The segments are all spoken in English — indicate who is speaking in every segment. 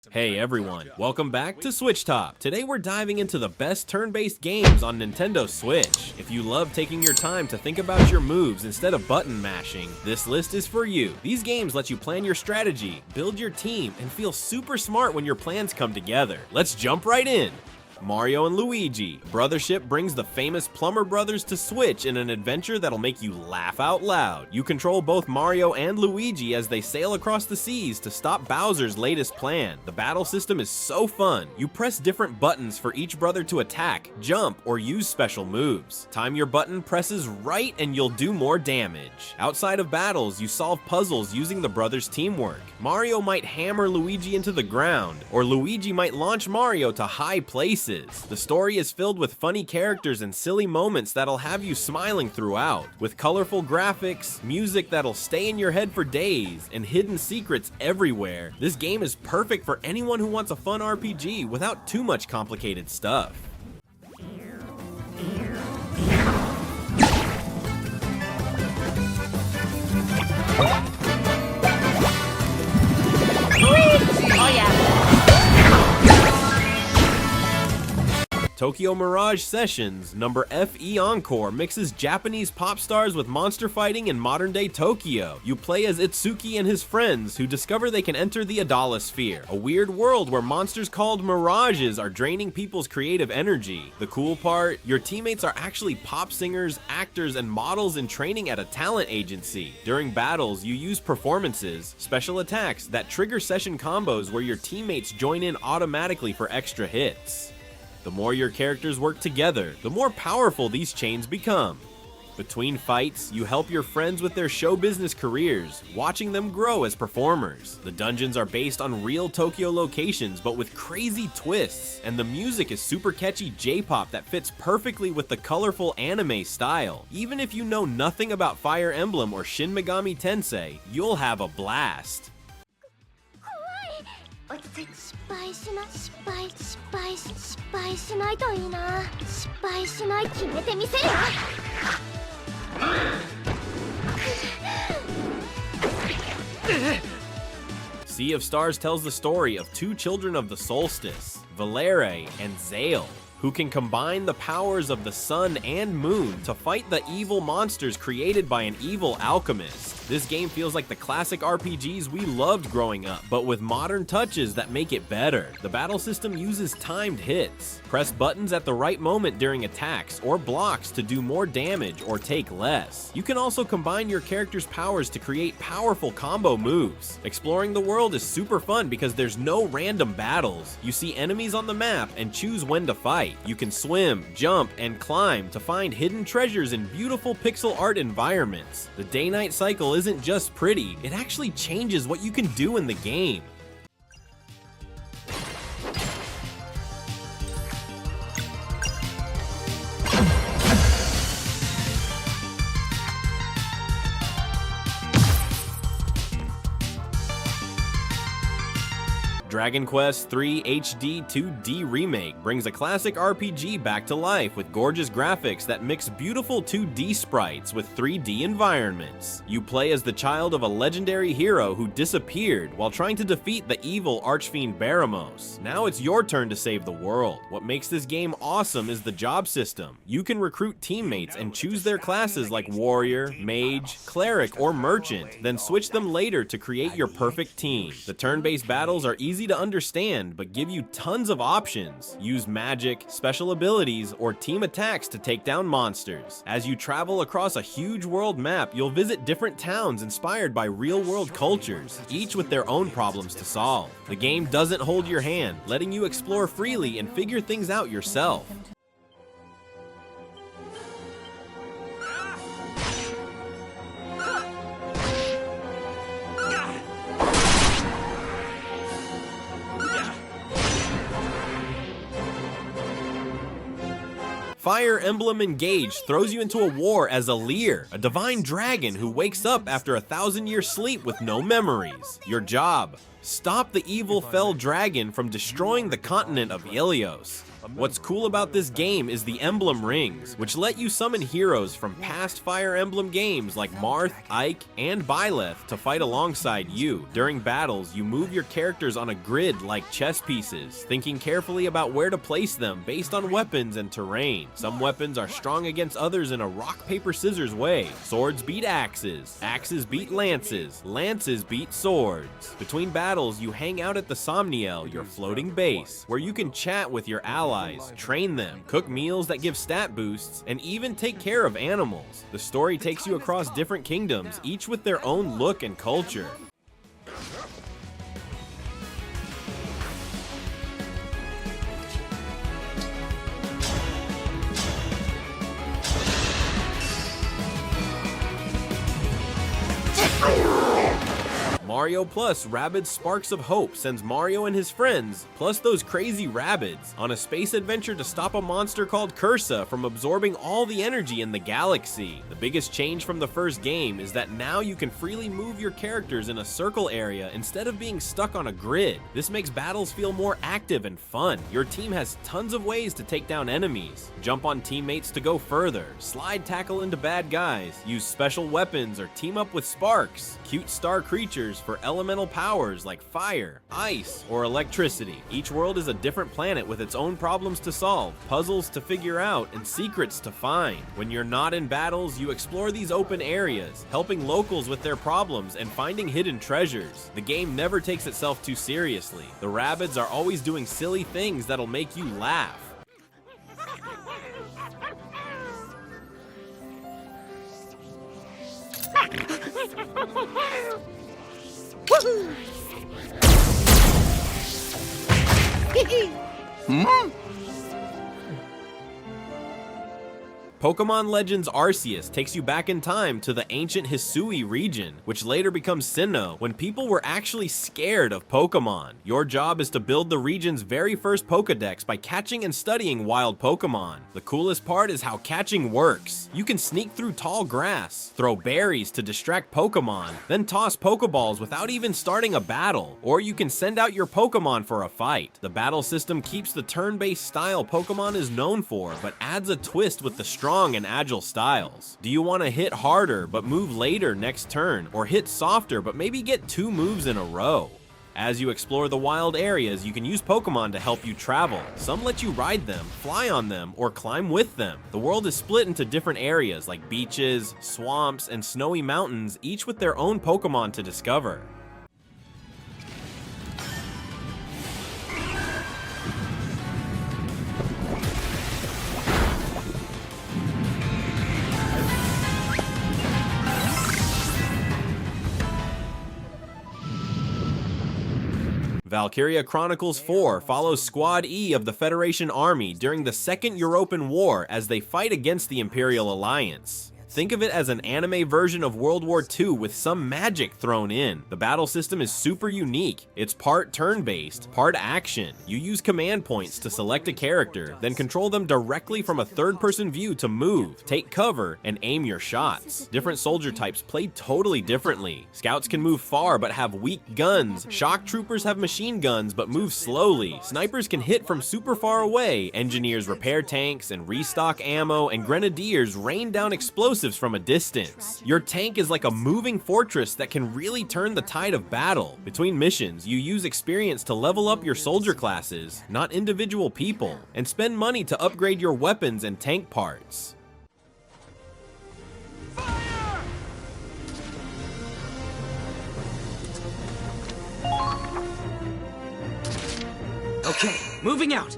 Speaker 1: Hey everyone, welcome back to SwitchTop. Today we're diving into the best turn-based games on Nintendo Switch. If you love taking your time to think about your moves instead of button mashing, this list is for you. These games let you plan your strategy, build your team, and feel super smart when your plans come together. Let's jump right in. Mario and Luigi. Brothership brings the famous Plumber Brothers to Switch in an adventure that'll make you laugh out loud. You control both Mario and Luigi as they sail across the seas to stop Bowser's latest plan. The battle system is so fun. You press different buttons for each brother to attack, jump, or use special moves. Time your button presses right and you'll do more damage. Outside of battles, you solve puzzles using the brothers' teamwork. Mario might hammer Luigi into the ground, or Luigi might launch Mario to high places. The story is filled with funny characters and silly moments that'll have you smiling throughout. With colorful graphics, music that'll stay in your head for days, and hidden secrets everywhere, this game is perfect for anyone who wants a fun RPG without too much complicated stuff.
Speaker 2: Oh yeah.
Speaker 1: Tokyo Mirage Sessions number FE Encore mixes Japanese pop stars with monster fighting in modern-day Tokyo. You play as Itsuki and his friends who discover they can enter the Sphere, a weird world where monsters called mirages are draining people's creative energy. The cool part, your teammates are actually pop singers, actors, and models in training at a talent agency. During battles, you use performances, special attacks that trigger session combos where your teammates join in automatically for extra hits. The more your characters work together, the more powerful these chains become. Between fights, you help your friends with their show business careers, watching them grow as performers. The dungeons are based on real Tokyo locations, but with crazy twists, and the music is super catchy J-pop that fits perfectly with the colorful anime style. Even if you know nothing about Fire Emblem or Shin Megami Tensei, you'll have a blast. Sea of Stars tells the story of two children of the solstice, Valere and Zale, who can combine the powers of the sun and moon to fight the evil monsters created by an evil alchemist. This game feels like the classic RPGs we loved growing up, but with modern touches that make it better. The battle system uses timed hits. Press buttons at the right moment during attacks or blocks to do more damage or take less. You can also combine your character's powers to create powerful combo moves. Exploring the world is super fun because there's no random battles. You see enemies on the map and choose when to fight. You can swim, jump, and climb to find hidden treasures in beautiful pixel art environments. The day-night cycle isn't just pretty, it actually changes what you can do in the game. Dragon Quest III HD 2D Remake brings a classic RPG back to life with gorgeous graphics that mix beautiful 2D sprites with 3D environments. You play as the child of a legendary hero who disappeared while trying to defeat the evil archfiend Baramos. Now it's your turn to save the world. What makes this game awesome is the job system. You can recruit teammates and choose their classes like warrior, mage, cleric, or merchant, then switch them later to create your perfect team. The turn-based battles are easy to understand, but give you tons of options. Use magic, special abilities, or team attacks to take down monsters. As you travel across a huge world map, you'll visit different towns inspired by real-world cultures, each with their own problems to solve. The game doesn't hold your hand, letting you explore freely and figure things out yourself. Fire Emblem Engage throws you into a war as Atelier, a divine dragon who wakes up after a 1,000-year sleep with no memories. Your job: stop the evil fell dragon from destroying the continent of Ilios. What's cool about this game is the Emblem rings, which let you summon heroes from past Fire Emblem games like Marth, Ike, and Byleth to fight alongside you. During battles, you move your characters on a grid like chess pieces, thinking carefully about where to place them based on weapons and terrain. Some weapons are strong against others in a rock, paper, scissors way. Swords beat axes, axes beat lances, lances beat swords. Between battles, you hang out at the Somniel, your floating base, where you can chat with your allies, train them, cook meals that give stat boosts, and even take care of animals. The story takes you across different kingdoms, each with their own look and culture. Mario Plus Rabbids Sparks of Hope sends Mario and his friends, plus those crazy Rabbids, on a space adventure to stop a monster called Cursa from absorbing all the energy in the galaxy. The biggest change from the first game is that now you can freely move your characters in a circle area instead of being stuck on a grid. This makes battles feel more active and fun. Your team has tons of ways to take down enemies, jump on teammates to go further, slide tackle into bad guys, use special weapons, or team up with sparks. Cute star creatures for elemental powers like fire, ice, or electricity. Each world is a different planet with its own problems to solve, puzzles to figure out, and secrets to find. When you're not in battles, you explore these open areas, helping locals with their problems and finding hidden treasures. The game never takes itself too seriously. The Rabbids are always doing silly things that'll make you laugh. Pokemon Legends Arceus takes you back in time to the ancient Hisui region, which later becomes Sinnoh, when people were actually scared of Pokemon. Your job is to build the region's very first Pokedex by catching and studying wild Pokemon. The coolest part is how catching works. You can sneak through tall grass, throw berries to distract Pokemon, then toss Pokeballs without even starting a battle, or you can send out your Pokemon for a fight. The battle system keeps the turn-based style Pokemon is known for, but adds a twist with the strong and agile styles. Do you want to hit harder but move later next turn, or hit softer but maybe get 2 moves in a row? As you explore the wild areas, you can use Pokemon to help you travel. Some let you ride them, fly on them, or climb with them. The world is split into different areas like beaches, swamps, and snowy mountains, each with their own Pokemon to discover. Valkyria Chronicles 4 follows Squad E of the Federation Army during the Second European War as they fight against the Imperial Alliance. Think of it as an anime version of World War II with some magic thrown in. The battle system is super unique. It's part turn-based, part action. You use command points to select a character, then control them directly from a third-person view to move, take cover, and aim your shots. Different soldier types play totally differently. Scouts can move far but have weak guns. Shock troopers have machine guns but move slowly. Snipers can hit from super far away. Engineers repair tanks and restock ammo, and grenadiers rain down explosives from a distance. Your tank is like a moving fortress that can really turn the tide of battle. Between missions, you use experience to level up your soldier classes, not individual people, and spend money to upgrade your weapons and tank parts.
Speaker 3: Okay, moving out.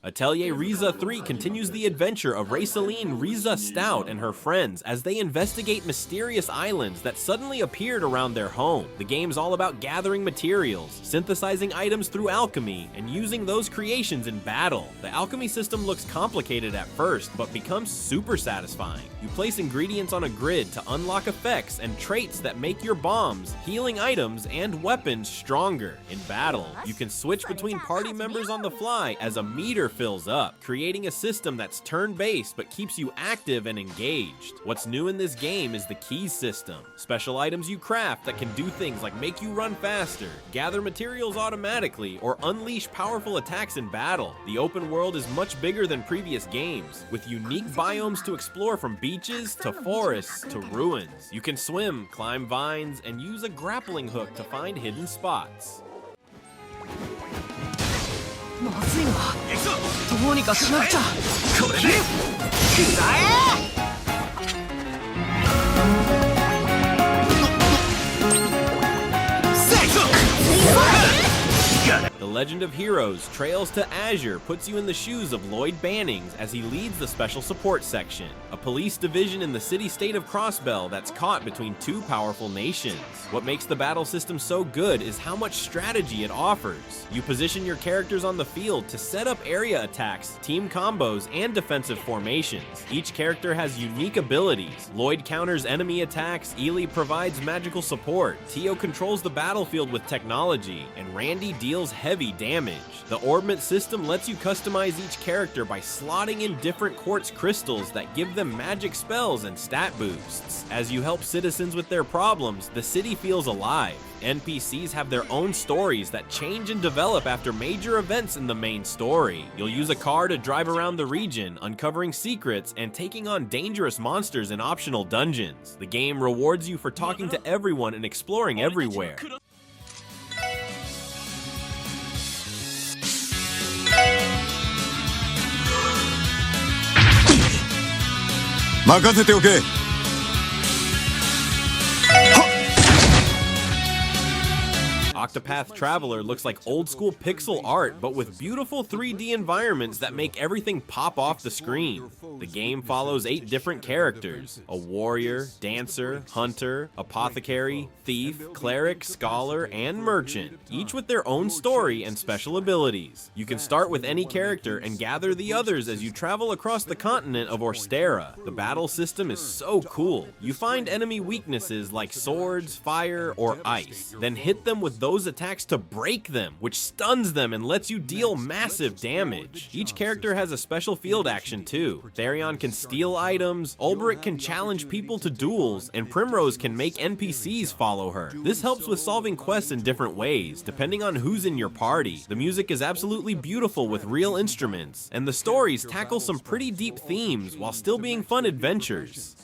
Speaker 1: Atelier Ryza 3 continues the adventure of Rayceline Ryza Stout and her friends as they investigate mysterious islands that suddenly appeared around their home. The game's all about gathering materials, synthesizing items through alchemy, and using those creations in battle. The alchemy system looks complicated at first, but becomes super satisfying. You place ingredients on a grid to unlock effects and traits that make your bombs, healing items, and weapons stronger. In battle, you can switch between party members on the fly as a meter fills up, creating a system that's turn-based but keeps you active and engaged. What's new in this game is the keys system, special items you craft that can do things like make you run faster, gather materials automatically, or unleash powerful attacks in battle. The open world is much bigger than previous games, with unique biomes to explore from beaches to forests to ruins. You can swim, climb vines, and use a grappling hook to find hidden spots.
Speaker 3: まずいな。どうにかしなくちゃ。これで食らえ。
Speaker 1: The Legend of Heroes Trails to Azure puts you in the shoes of Lloyd Bannings as he leads the Special Support Section, a police division in the city-state of Crossbell that's caught between two powerful nations. What makes the battle system so good is how much strategy it offers. You position your characters on the field to set up area attacks, team combos, and defensive formations. Each character has unique abilities. Lloyd counters enemy attacks, Ely provides magical support, Tio controls the battlefield with technology, and Randy deals heavy damage. The orbment system lets you customize each character by slotting in different quartz crystals that give them magic spells and stat boosts. As you help citizens with their problems, the city feels alive. NPCs have their own stories that change and develop after major events in the main story. You'll use a car to drive around the region, uncovering secrets and taking on dangerous monsters in optional dungeons. The game rewards you for talking to everyone and exploring everywhere.
Speaker 4: 任せておけ。
Speaker 1: Octopath Traveler looks like old-school pixel art, but with beautiful 3D environments that make everything pop off the screen. The game follows 8 different characters: a warrior, dancer, hunter, apothecary, thief, cleric, scholar, and merchant, each with their own story and special abilities. You can start with any character and gather the others as you travel across the continent of Orstera. The battle system is so cool. You find enemy weaknesses like swords, fire, or ice, then hit them with those attacks to break them, which stuns them and lets you deal massive damage. Each character has a special field action too. Therion can steal items, Ulberich can challenge people to duels, and Primrose can make NPCs follow her. This helps with solving quests in different ways, depending on who's in your party. The music is absolutely beautiful with real instruments, and the stories tackle some pretty deep themes while still being fun adventures.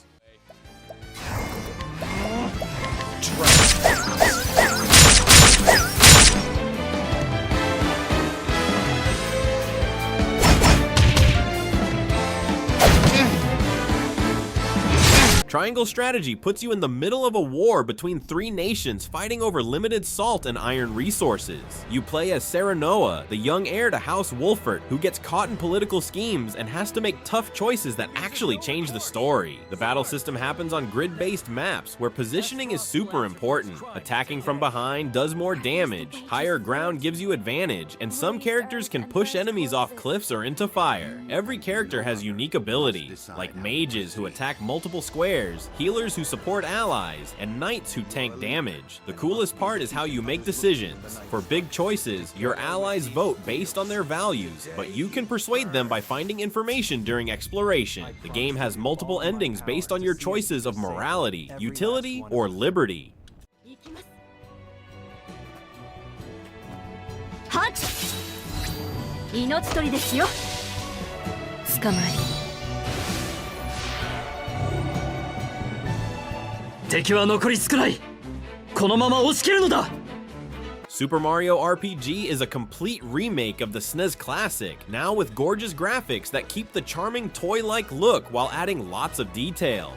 Speaker 1: Triangle strategy puts you in the middle of a war between 3 nations fighting over limited salt and iron resources. You play as Serenoa, the young heir to House Wolfert, who gets caught in political schemes and has to make tough choices that actually change the story. The battle system happens on grid-based maps, where positioning is super important. Attacking from behind does more damage, higher ground gives you advantage, and some characters can push enemies off cliffs or into fire. Every character has unique abilities, like mages who attack multiple squares, healers who support allies, and knights who tank damage. The coolest part is how you make decisions. For big choices, your allies vote based on their values, but you can persuade them by finding information during exploration. The game has multiple endings based on your choices of morality, utility, or liberty.
Speaker 2: Hunt! 命取りですよ。捕まえ。
Speaker 3: 敵は残り少ない。このまま押し切るのだ。
Speaker 1: Super Mario RPG is a complete remake of the SNES classic, now with gorgeous graphics that keep the charming toy-like look while adding lots of detail.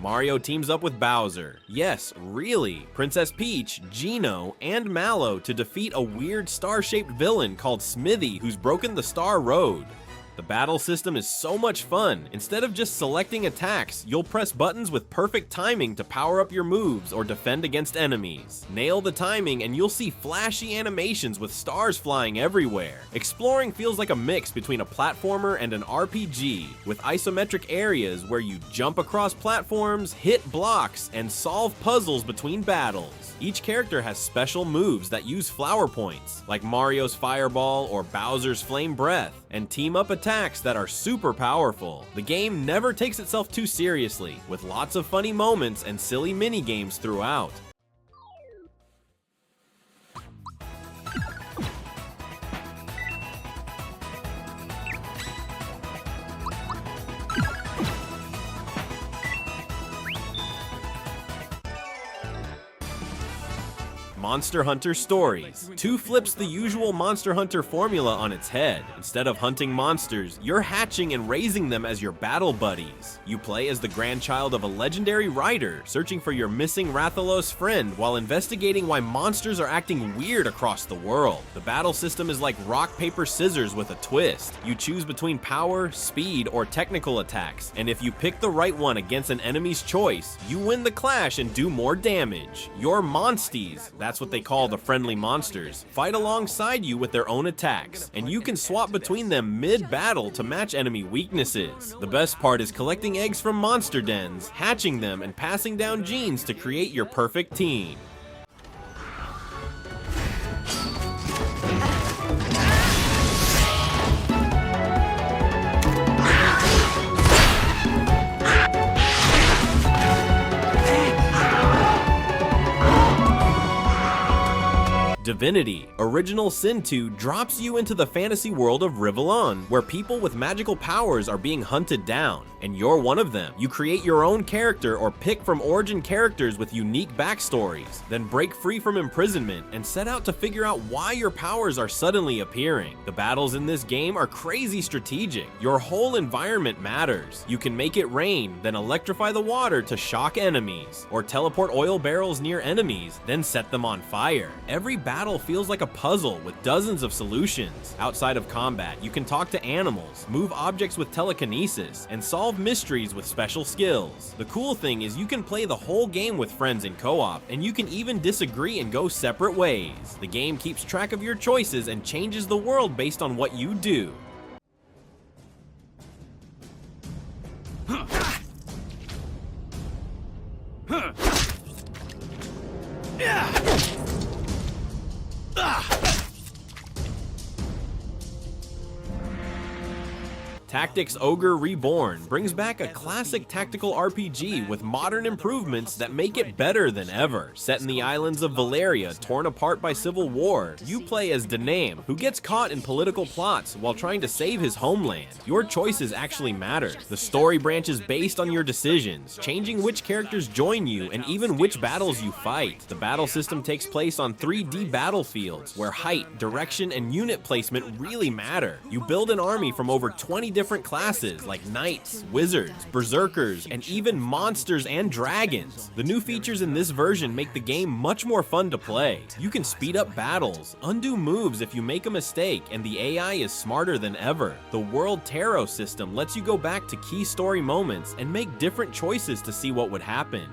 Speaker 1: Mario teams up with Bowser, yes, really, Princess Peach, Geno, and Mallow to defeat a weird star-shaped villain called Smithy who's broken the Star Road. The battle system is so much fun. Instead of just selecting attacks, you'll press buttons with perfect timing to power up your moves or defend against enemies. Nail the timing and you'll see flashy animations with stars flying everywhere. Exploring feels like a mix between a platformer and an RPG, with isometric areas where you jump across platforms, hit blocks, and solve puzzles between battles. Each character has special moves that use flower points, like Mario's Fireball or Bowser's Flame Breath, and team-up attacks that are super powerful. The game never takes itself too seriously, with lots of funny moments and silly mini-games throughout. Monster Hunter Stories. 2 flips the usual Monster Hunter formula on its head. Instead of hunting monsters, you're hatching and raising them as your battle buddies. You play as the grandchild of a legendary rider, searching for your missing Rathalos friend while investigating why monsters are acting weird across the world. The battle system is like rock, paper, scissors with a twist. You choose between power, speed, or technical attacks, and if you pick the right one against an enemy's choice, you win the clash and do more damage. Your monsties, that's what they call the friendly monsters, fight alongside you with their own attacks, and you can swap between them mid-battle to match enemy weaknesses. The best part is collecting eggs from monster dens, hatching them, and passing down genes to create your perfect team. Divinity, Original Sin 2 drops you into the fantasy world of Rivellon, where people with magical powers are being hunted down, and you're one of them. You create your own character or pick from origin characters with unique backstories, then break free from imprisonment and set out to figure out why your powers are suddenly appearing. The battles in this game are crazy strategic. Your whole environment matters. You can make it rain, then electrify the water to shock enemies, or teleport oil barrels near enemies, then set them on fire. Every battle feels like a puzzle with dozens of solutions. Outside of combat, you can talk to animals, move objects with telekinesis, and solve mysteries with special skills. The cool thing is you can play the whole game with friends in co-op, and you can even disagree and go separate ways. The game keeps track of your choices and changes the world based on what you do. Tactics Ogre Reborn brings back a classic tactical RPG with modern improvements that make it better than ever. Set in the islands of Valeria, torn apart by civil war, you play as Dunan, who gets caught in political plots while trying to save his homeland. Your choices actually matter. The story branches based on your decisions, changing which characters join you and even which battles you fight. The battle system takes place on 3D battlefields, where height, direction, and unit placement really matter. You build an army from over 20 different classes like knights, wizards, berserkers, and even monsters and dragons. The new features in this version make the game much more fun to play. You can speed up battles, undo moves if you make a mistake, and the AI is smarter than ever. The World Tarot system lets you go back to key story moments and make different choices to see what would happen.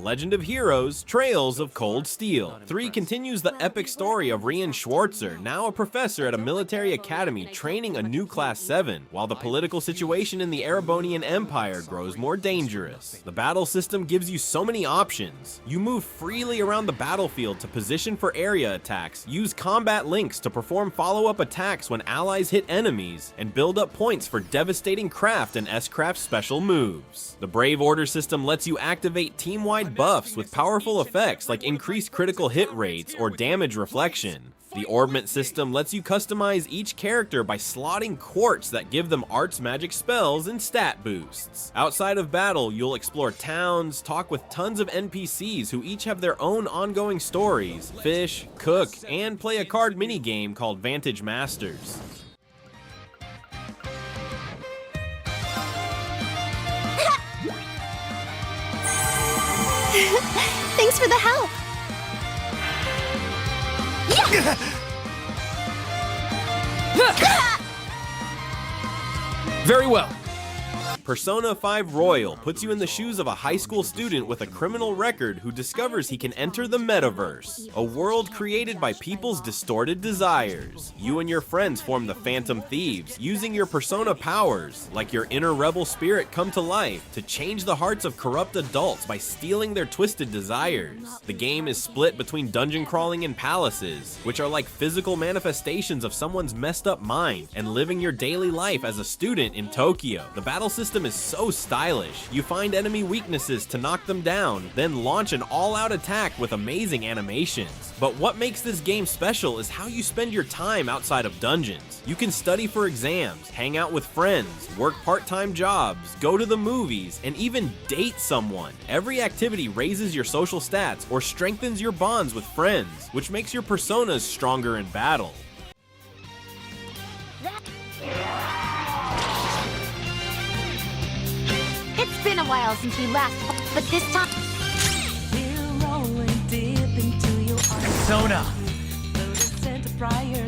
Speaker 1: Legend of Heroes, Trails of Cold Steel. 3 continues the epic story of Rian Schwarzer, now a professor at a military academy training a new Class 7, while the political situation in the Erebonian Empire grows more dangerous. The battle system gives you so many options. You move freely around the battlefield to position for area attacks, use combat links to perform follow-up attacks when allies hit enemies, and build up points for devastating craft and S-craft special moves. The Brave Order system lets you activate team-wide buffs with powerful effects like increased critical hit rates or damage reflection. The orbment system lets you customize each character by slotting quartz that give them arts magic spells and stat boosts. Outside of battle, you'll explore towns, talk with tons of NPCs who each have their own ongoing stories, fish, cook, and play a card minigame called Vantage Masters.
Speaker 2: Thanks for the help.
Speaker 3: Very well.
Speaker 1: Persona 5 Royal puts you in the shoes of a high school student with a criminal record who discovers he can enter the metaverse, a world created by people's distorted desires. You and your friends form the Phantom Thieves, using your persona powers, like your inner rebel spirit come to life, to change the hearts of corrupt adults by stealing their twisted desires. The game is split between dungeon crawling and palaces, which are like physical manifestations of someone's messed up mind, and living your daily life as a student in Tokyo. The battle system is so stylish. You find enemy weaknesses to knock them down, then launch an all-out attack with amazing animations. But what makes this game special is how you spend your time outside of dungeons. You can study for exams, hang out with friends, work part-time jobs, go to the movies, and even date someone. Every activity raises your social stats or strengthens your bonds with friends, which makes your personas stronger in battle.
Speaker 2: It's been a while since we last, but this time.
Speaker 3: Persona,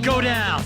Speaker 3: go down.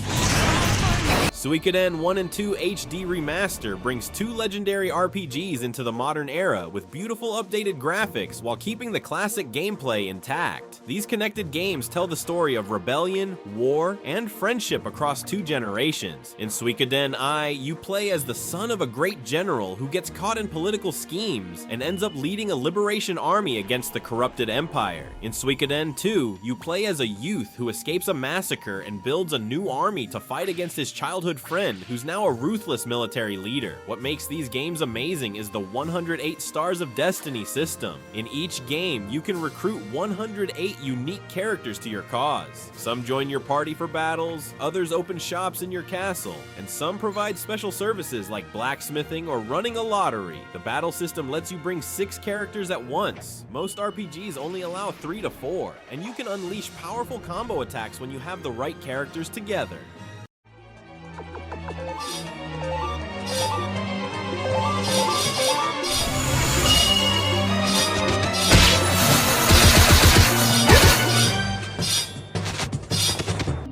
Speaker 1: Suikoden 1 and 2 HD Remaster brings 2 legendary RPGs into the modern era with beautiful updated graphics while keeping the classic gameplay intact. These connected games tell the story of rebellion, war, and friendship across 2 generations. In Suikoden I, you play as the son of a great general who gets caught in political schemes and ends up leading a liberation army against the corrupted empire. In Suikoden 2, you play as a youth who escapes a massacre and builds a new army to fight against his childhood friend who's now a ruthless military leader. What makes these games amazing is the 108 Stars of Destiny system. In each game, you can recruit 108 unique characters to your cause. Some join your party for battles, others open shops in your castle, and some provide special services like blacksmithing or running a lottery. The battle system lets you bring 6 characters at once. Most RPGs only allow 3 to 4, and you can unleash powerful combo attacks when you have the right characters together.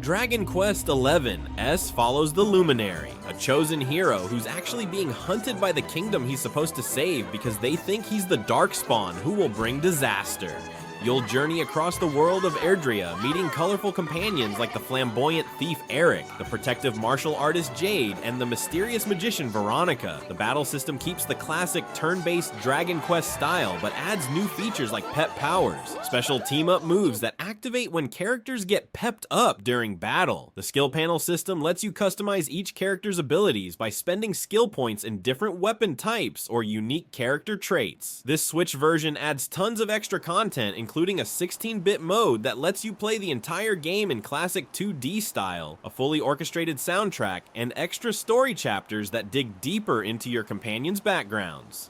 Speaker 1: Dragon Quest XI S follows the Luminary, a chosen hero who's actually being hunted by the kingdom he's supposed to save because they think he's the Darkspawn who will bring disaster. You'll journey across the world of Erdrea, meeting colorful companions like the flamboyant thief Eric, the protective martial artist Jade, and the mysterious magician Veronica. The battle system keeps the classic turn-based Dragon Quest style, but adds new features like pet powers, special team-up moves that activate when characters get pepped up during battle. The skill panel system lets you customize each character's abilities by spending skill points in different weapon types or unique character traits. This Switch version adds tons of extra content, including a 16-bit mode that lets you play the entire game in classic 2D style, a fully orchestrated soundtrack, and extra story chapters that dig deeper into your companions' backgrounds.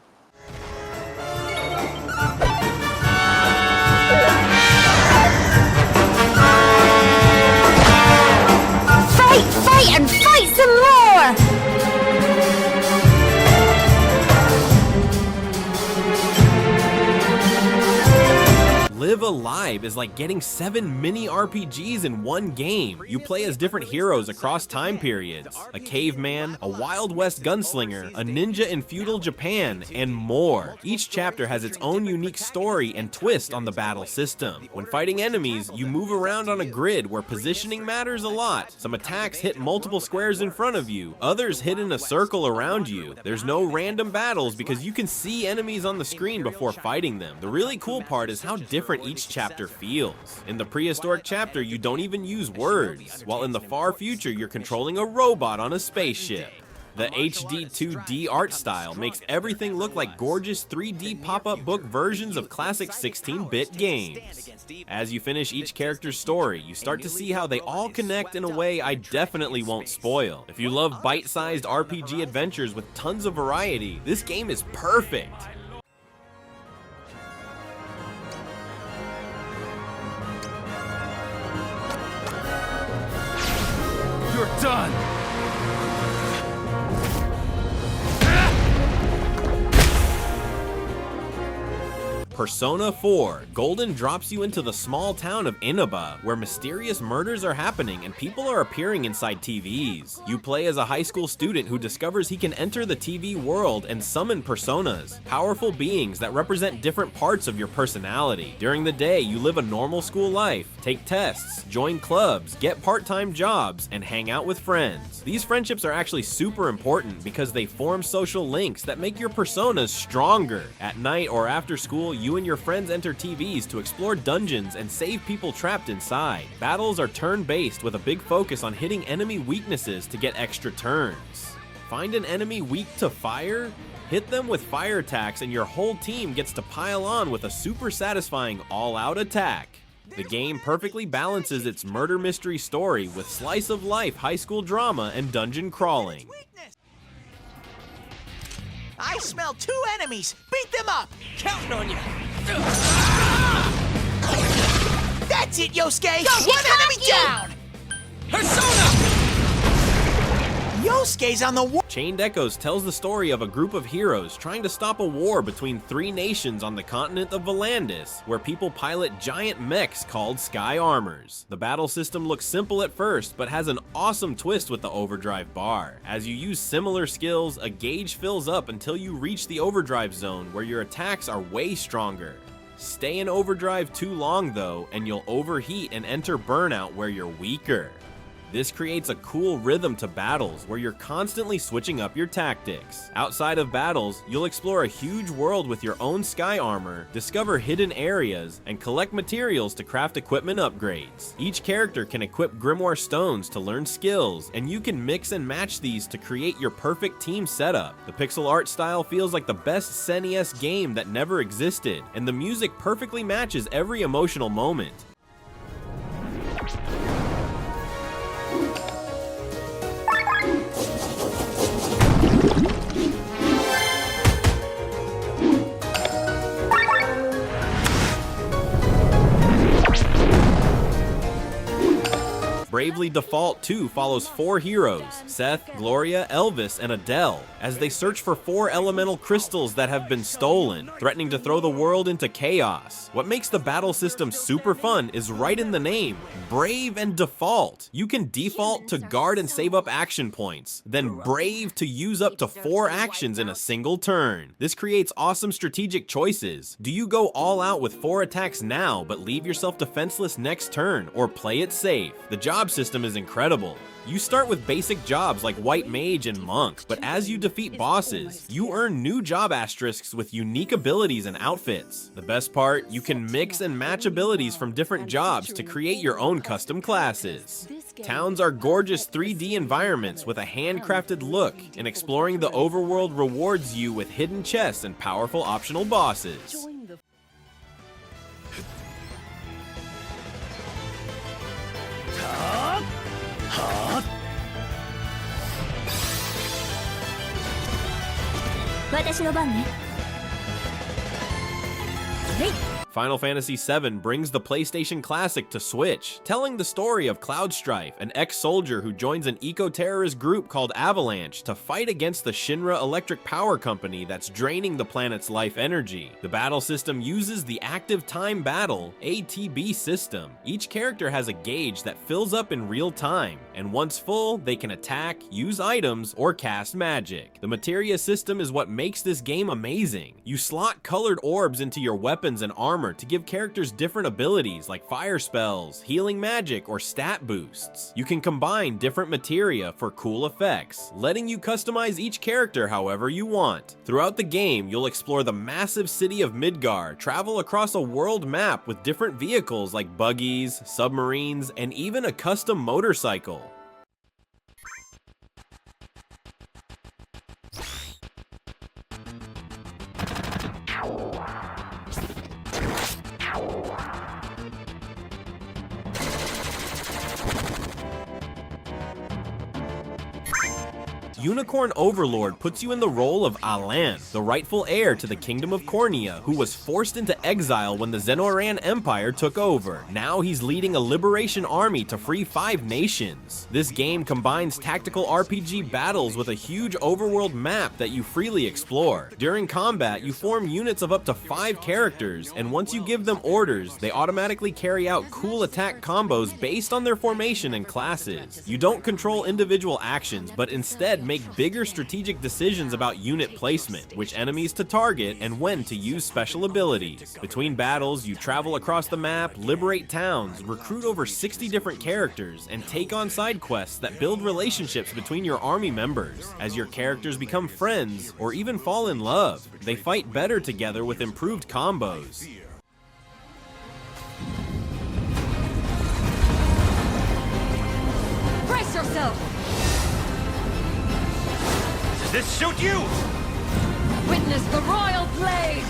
Speaker 2: Fight and fight some more!
Speaker 1: Live Alive is like getting 7 mini RPGs in one game. You play as different heroes across time periods, a caveman, a Wild West gunslinger, a ninja in feudal Japan, and more. Each chapter has its own unique story and twist on the battle system. When fighting enemies, you move around on a grid where positioning matters a lot. Some attacks hit multiple squares in front of you, others hit in a circle around you. There's no random battles because you can see enemies on the screen before fighting them. The really cool part is how different each chapter feels. In the prehistoric chapter, you don't even use words, while in the far future, you're controlling a robot on a spaceship. The HD 2D art style makes everything look like gorgeous 3D pop-up book versions of classic 16-bit games. As you finish each character's story, you start to see how they all connect in a way I definitely won't spoil. If you love bite-sized RPG adventures with tons of variety, this game is perfect.
Speaker 5: You're done!
Speaker 1: Persona 4, Golden drops you into the small town of Inaba, where mysterious murders are happening and people are appearing inside TVs. You play as a high school student who discovers he can enter the TV world and summon personas, powerful beings that represent different parts of your personality. During the day, you live a normal school life, take tests, join clubs, get part-time jobs, and hang out with friends. These friendships are actually super important because they form social links that make your personas stronger. At night or after school, you and your friends enter TVs to explore dungeons and save people trapped inside. Battles are turn-based with a big focus on hitting enemy weaknesses to get extra turns. Find an enemy weak to fire? Hit them with fire attacks and your whole team gets to pile on with a super satisfying all-out attack. The game perfectly balances its murder mystery story with slice-of-life high school drama and dungeon crawling.
Speaker 3: I smell 2 enemies! Beat them up!
Speaker 5: Counting on you!
Speaker 3: That's it, Yosuke! One enemy down!
Speaker 5: Persona!
Speaker 3: Yosuke's on the wall!
Speaker 1: Chained Echoes tells the story of a group of heroes trying to stop a war between 3 nations on the continent of Volandis, where people pilot giant mechs called Sky Armors. The battle system looks simple at first, but has an awesome twist with the overdrive bar. As you use similar skills, a gauge fills up until you reach the overdrive zone, where your attacks are way stronger. Stay in overdrive too long though, and you'll overheat and enter burnout where you're weaker. This creates a cool rhythm to battles where you're constantly switching up your tactics. Outside of battles, you'll explore a huge world with your own sky armor, discover hidden areas, and collect materials to craft equipment upgrades. Each character can equip grimoire stones to learn skills, and you can mix and match these to create your perfect team setup. The pixel art style feels like the best SNES game that never existed, and the music perfectly matches every emotional moment. Bravely Default 2 follows 4 heroes, Seth, Gloria, Elvis, and Adele, as they search for 4 elemental crystals that have been stolen, threatening to throw the world into chaos. What makes the battle system super fun is right in the name, Brave and Default. You can default to guard and save up action points, then Brave to use up to 4 actions in a single turn. This creates awesome strategic choices. Do you go all out with 4 attacks now, but leave yourself defenseless next turn, or play it safe? The job system is incredible. You start with basic jobs like White Mage and Monk, but as you defeat bosses, you earn new job asterisks with unique abilities and outfits. The best part, you can mix and match abilities from different jobs to create your own custom classes. Towns are gorgeous 3D environments with a handcrafted look, and exploring the overworld rewards you with hidden chests and powerful optional bosses. Final Fantasy VII brings the PlayStation Classic to Switch, telling the story of Cloud Strife, an ex-soldier who joins an eco-terrorist group called Avalanche to fight against the Shinra Electric Power Company that's draining the planet's life energy. The battle system uses the Active Time Battle (ATB) system. Each character has a gauge that fills up in real time, and once full, they can attack, use items, or cast magic. The materia system is what makes this game amazing. You slot colored orbs into your weapons and armor to give characters different abilities like fire spells, healing magic, or stat boosts. You can combine different materia for cool effects, letting you customize each character however you want. Throughout the game, you'll explore the massive city of Midgar, travel across a world map with different vehicles like buggies, submarines, and even a custom motorcycle. Unicorn Overlord puts you in the role of Alan, the rightful heir to the Kingdom of Cornea, who was forced into exile when the Zenoran Empire took over. Now he's leading a liberation army to free 5 nations. This game combines tactical RPG battles with a huge overworld map that you freely explore. During combat, you form units of up to 5 characters, and once you give them orders, they automatically carry out cool attack combos based on their formation and classes. You don't control individual actions, but instead make bigger strategic decisions about unit placement, which enemies to target, and when to use special abilities. Between battles, you travel across the map, liberate towns, recruit over 60 different characters, and take on side quests that build relationships between your army members. As your characters become friends, or even fall in love, they fight better together with improved combos.
Speaker 2: Brace yourself!
Speaker 5: Does this suit you?
Speaker 2: Witness the royal blade!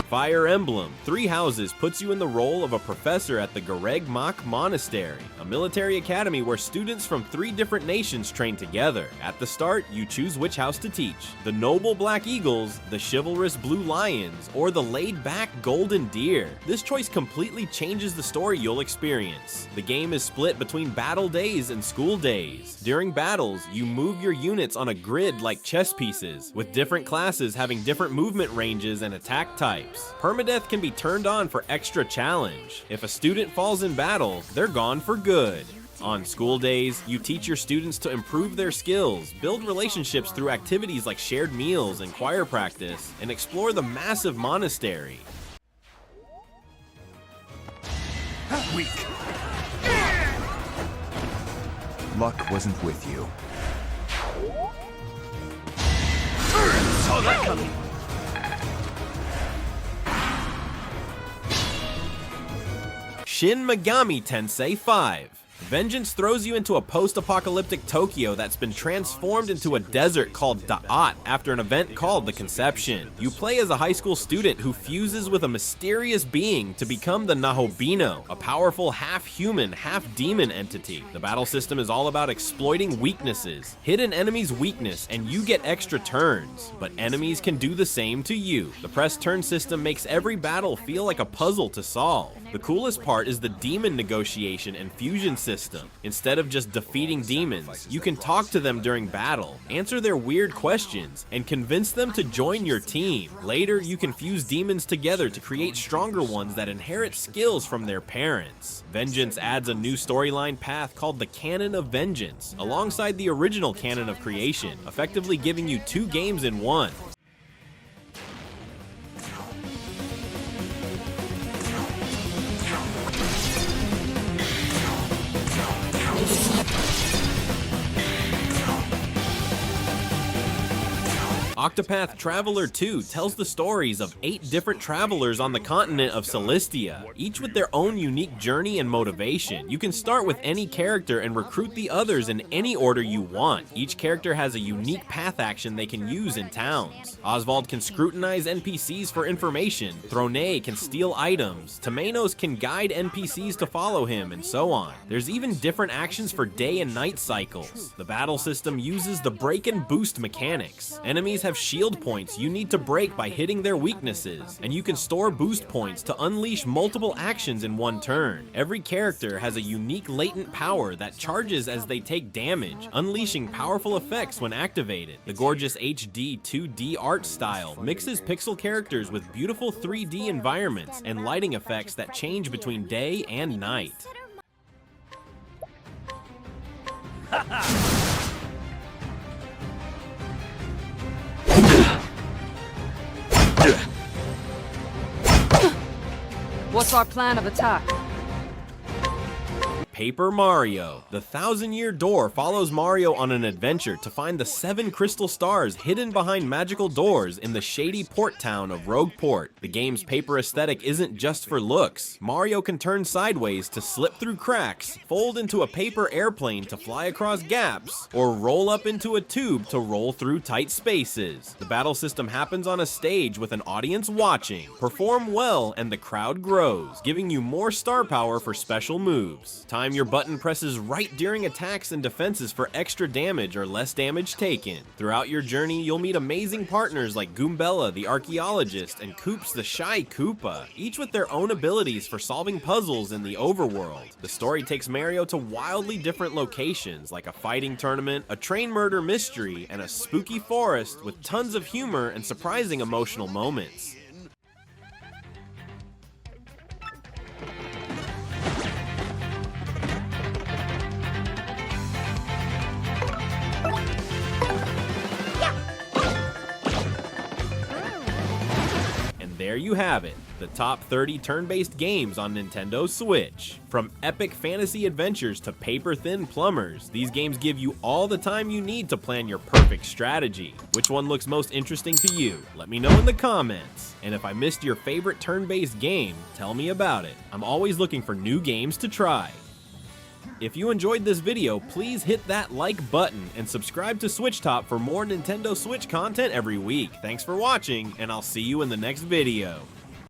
Speaker 1: Fire Emblem, 3 Houses puts you in the role of a professor at the Gareg Mach Monastery, a military academy where students from 3 different nations train together. At the start, you choose which house to teach: the noble Black Eagles, the chivalrous Blue Lions, or the laid-back Golden Deer. This choice completely changes the story you'll experience. The game is split between battle days and school days. During battles, you move your units on a grid like chess pieces, with different classes having different movement ranges and attack types. Permadeath can be turned on for extra challenge. If a student falls in battle, they're gone for good. On school days, you teach your students to improve their skills, build relationships through activities like shared meals and choir practice, and explore the massive monastery.
Speaker 5: Weak.
Speaker 6: Luck wasn't with you.
Speaker 5: Saw that coming.
Speaker 1: Shin Megami Tensei 5. Vengeance throws you into a post-apocalyptic Tokyo that's been transformed into a desert called Da'at after an event called the Conception. You play as a high school student who fuses with a mysterious being to become the Nahobino, a powerful half-human, half-demon entity. The battle system is all about exploiting weaknesses. Hit an enemy's weakness and you get extra turns, but enemies can do the same to you. The press turn system makes every battle feel like a puzzle to solve. The coolest part is the demon negotiation and fusion system. Instead of just defeating demons, you can talk to them during battle, answer their weird questions, and convince them to join your team. Later, you can fuse demons together to create stronger ones that inherit skills from their parents. Vengeance adds a new storyline path called the Canon of Vengeance, alongside the original Canon of Creation, effectively giving you 2 games in one. Octopath Traveler 2 tells the stories of 8 different travelers on the continent of Celestia, each with their own unique journey and motivation. You can start with any character and recruit the others in any order you want. Each character has a unique path action they can use in towns. Oswald can scrutinize NPCs for information, Throne can steal items, Temenos can guide NPCs to follow him, and so on. There's even different actions for day and night cycles. The battle system uses the break and boost mechanics. Enemies have shield points you need to break by hitting their weaknesses, and you can store boost points to unleash multiple actions in one turn. Every character has a unique latent power that charges as they take damage, unleashing powerful effects when activated. The gorgeous HD 2D art style mixes pixel characters with beautiful 3D environments and lighting effects that change between day and night.
Speaker 2: What's our plan of attack?
Speaker 1: Paper Mario. The 1,000-Year Door follows Mario on an adventure to find the 7 crystal stars hidden behind magical doors in the shady port town of Rogueport. The game's paper aesthetic isn't just for looks. Mario can turn sideways to slip through cracks, fold into a paper airplane to fly across gaps, or roll up into a tube to roll through tight spaces. The battle system happens on a stage with an audience watching. Perform well and the crowd grows, giving you more star power for special moves. Time your button presses right during attacks and defenses for extra damage or less damage taken. Throughout your journey, you'll meet amazing partners like Goombella the Archaeologist and Koops the Shy Koopa, each with their own abilities for solving puzzles in the overworld. The story takes Mario to wildly different locations like a fighting tournament, a train murder mystery, and a spooky forest with tons of humor and surprising emotional moments. There you have it, the top 30 turn-based games on Nintendo Switch. From epic fantasy adventures to paper-thin plumbers, these games give you all the time you need to plan your perfect strategy. Which one looks most interesting to you? Let me know in the comments. And if I missed your favorite turn-based game, tell me about it. I'm always looking for new games to try. If you enjoyed this video, please hit that like button and subscribe to SwitchTop for more Nintendo Switch content every week. Thanks for watching, and I'll see you in the next video.